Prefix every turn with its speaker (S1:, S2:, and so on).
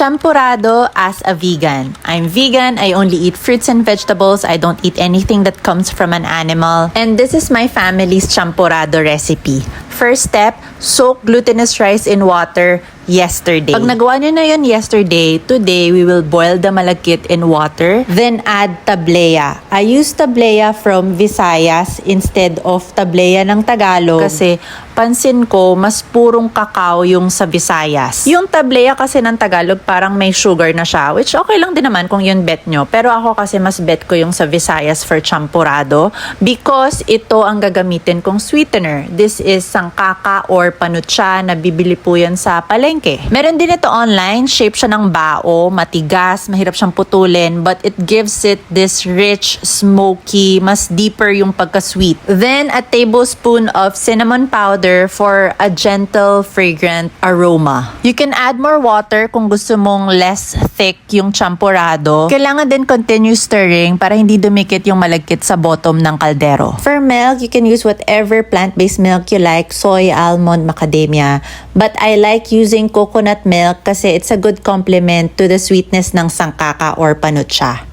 S1: Champurrado as a vegan. I'm vegan, I only eat fruits and vegetables, I don't eat anything that comes from an animal. And this is my family's champurrado recipe. First step, soak glutinous rice in water yesterday. Pag nagawa nyo na yun yesterday, today we will boil the malagkit in water, then add tablea. I use tablea from Visayas instead of tablea ng Tagalog kasi pansin ko mas purong kakao yung sa Visayas. Yung tablea kasi ng Tagalog parang may sugar na siya, which okay lang din naman kung yun bet nyo. Pero ako kasi mas bet ko yung sa Visayas for champurrado because ito ang gagamitin kong sweetener. This is sangkaka or panutsa na bibili po yan sa palengke. Meron din ito online, shape siya ng bao, matigas, mahirap siyang putulin, but it gives it this rich, smoky, mas deeper yung pagka-sweet. Then, a tablespoon of cinnamon powder for a gentle, fragrant aroma. You can add more water kung gusto mong less thick yung champurrado. Kailangan din continue stirring para hindi dumikit yung malagkit sa bottom ng kaldero. For milk, you can use whatever plant-based milk you like, soy, almond, macadamia. But I like using coconut milk kasi it's a good complement to the sweetness ng sangkaka or panutsa.